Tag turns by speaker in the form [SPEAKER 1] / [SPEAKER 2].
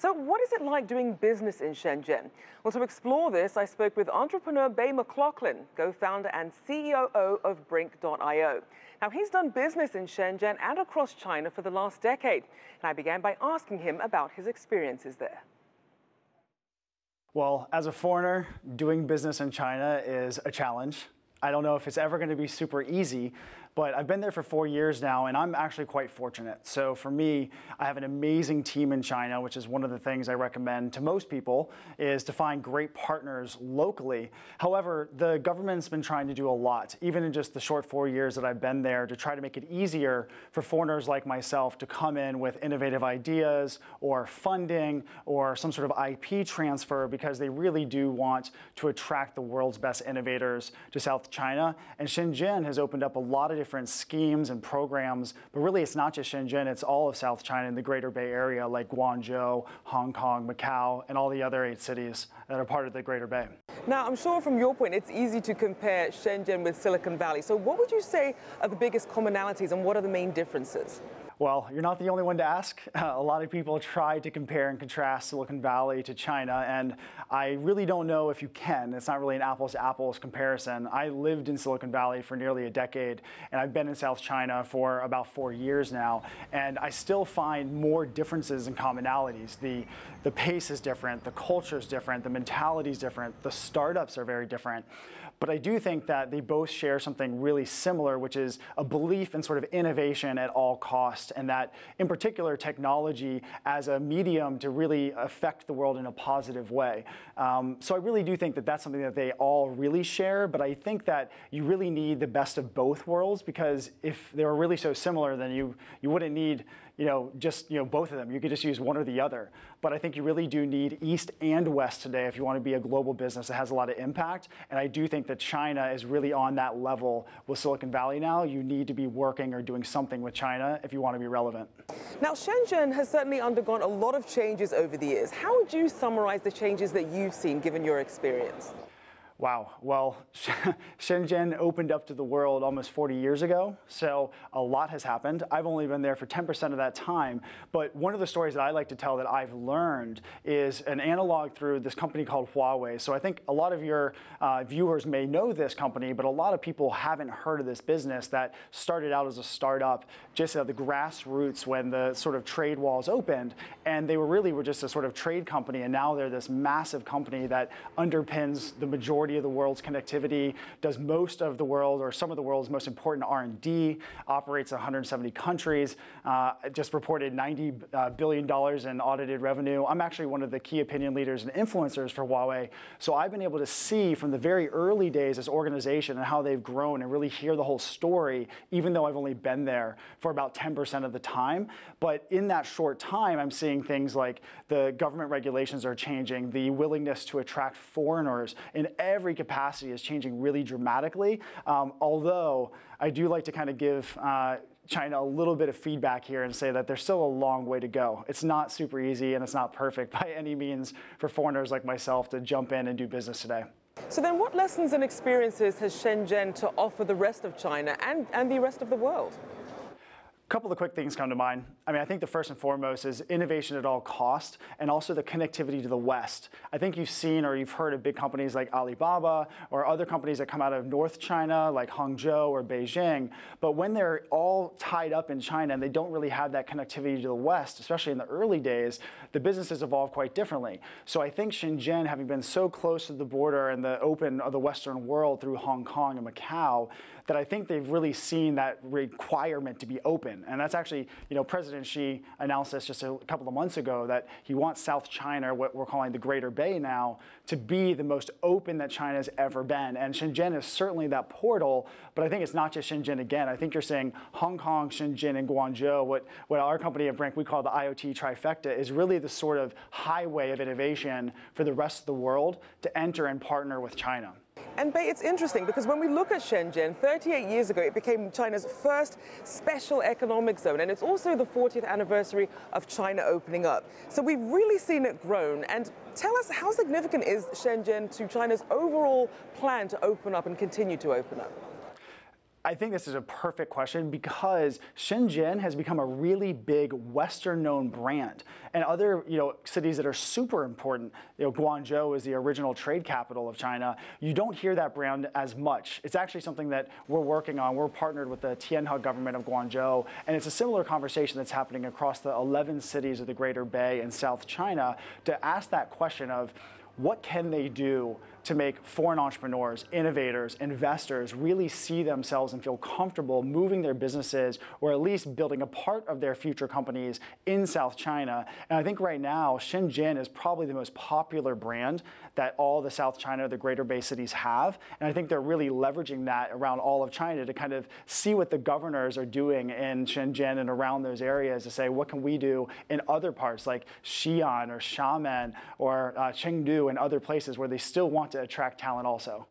[SPEAKER 1] So what is it like doing business in Shenzhen? Well, to explore this, I spoke with entrepreneur Bay McLaughlin, co-founder and COO of Brink.io. Now, he's done business in Shenzhen and across China for the last decade. And I began by asking him about his experiences there.
[SPEAKER 2] Well, as a foreigner, doing business in China is a challenge. I don't know if it's ever going to be super easy, but I've been there for 4 years now, and I'm actually quite fortunate. So for me, I have an amazing team in China, which is one of the things I recommend to most people, is to find great partners locally. However, the government's been trying to do a lot, even in just the short 4 years that I've been there, to try to make it easier for foreigners like myself to come in with innovative ideas or funding or some sort of IP transfer, because they really do want to attract the world's best innovators to South China. And Shenzhen has opened up a lot of different schemes and programs, but really it's not just Shenzhen, it's all of South China and the Greater Bay Area, like Guangzhou, Hong Kong, Macau, and all the other 8 cities that are part of the Greater Bay.
[SPEAKER 1] Now, I'm sure from your point, it's easy to compare Shenzhen with Silicon Valley. So what would you say are the biggest commonalities and what are the main differences?
[SPEAKER 2] Well, you're not the only one to ask. A lot of people try to compare and contrast Silicon Valley to China, and I really don't know if you can. It's not really an apples-to-apples comparison. I lived in Silicon Valley for nearly a decade, and I've been in South China for about 4 years now, and I still find more differences and commonalities. The pace is different, the culture is different, the mentality is different, the startups are very different. But I do think that they both share something really similar, which is a belief in sort of innovation at all costs, and that, in particular, technology as a medium to really affect the world in a positive way. So I really do think that that's something that they all really share, but I think that you really need the best of both worlds, because if they were really so similar, then you wouldn't need just both of them. You could just use one or the other. But I think you really do need East and West today if you want to be a global business that has a lot of impact. And I do think that China is really on that level with Silicon Valley now. You need to be working or doing something with China if you want to be relevant.
[SPEAKER 1] Now, Shenzhen has certainly undergone a lot of changes over the years. How would you summarize the changes that you've seen given your experience?
[SPEAKER 2] Wow. Well, Shenzhen opened up to the world almost 40 years ago, so a lot has happened. I've only been there for 10% of that time, but one of the stories that I like to tell that I've learned is an analog through this company called Huawei. So I think a lot of your viewers may know this company, but a lot of people haven't heard of this business that started out as a startup just at the grassroots when the sort of trade walls opened, and they were just a sort of trade company, and now they're this massive company that underpins the majority of the world's connectivity, does most of the world or some of the world's most important R&D, operates in 170 countries, just reported $90 billion in audited revenue. I'm actually one of the key opinion leaders and influencers for Huawei, so I've been able to see from the very early days this organization and how they've grown and really hear the whole story, even though I've only been there for about 10% of the time. But in that short time, I'm seeing things like the government regulations are changing, the willingness to attract foreigners in every capacity is changing really dramatically, although I do like to kind of give China a little bit of feedback here and say that there's still a long way to go. It's not super easy and it's not perfect by any means for foreigners like myself to jump in and do business today.
[SPEAKER 1] So then what lessons and experiences has Shenzhen to offer the rest of China and the rest of the world?
[SPEAKER 2] A couple of quick things come to mind. I think the first and foremost is innovation at all cost, and also the connectivity to the West. I think you've seen or you've heard of big companies like Alibaba or other companies that come out of North China like Hangzhou or Beijing, but when they're all tied up in China and they don't really have that connectivity to the West, especially in the early days, the businesses evolve quite differently. So I think Shenzhen, having been so close to the border and the open of the Western world through Hong Kong and Macau, that I think they've really seen that requirement to be open. And that's actually, President Xi announced this just a couple of months ago, that he wants South China, what we're calling the Greater Bay now, to be the most open that China's ever been. And Shenzhen is certainly that portal, but I think it's not just Shenzhen again. I think you're saying Hong Kong, Shenzhen, and Guangzhou, what our company at Brink, we call the IOT Trifecta, is really the sort of highway of innovation for the rest of the world to enter and partner with China.
[SPEAKER 1] And Bay, it's interesting because when we look at Shenzhen, 38 years ago, it became China's first special economic zone, and it's also the 40th anniversary of China opening up. So we've really seen it grown. And tell us, how significant is Shenzhen to China's overall plan to open up and continue to open up?
[SPEAKER 2] I think this is a perfect question because Shenzhen has become a really big Western-known brand, and other cities that are super important. Guangzhou is the original trade capital of China. You don't hear that brand as much. It's actually something that we're working on. We're partnered with the Tianhe government of Guangzhou, and it's a similar conversation that's happening across the 11 cities of the Greater Bay in South China to ask that question of what can they do to make foreign entrepreneurs, innovators, investors really see themselves and feel comfortable moving their businesses or at least building a part of their future companies in South China. And I think right now, Shenzhen is probably the most popular brand that all the South China, the Greater Bay cities have. And I think they're really leveraging that around all of China to kind of see what the governors are doing in Shenzhen and around those areas to say, what can we do in other parts like Xi'an or Xiamen or Chengdu and other places where they still want to attract talent also.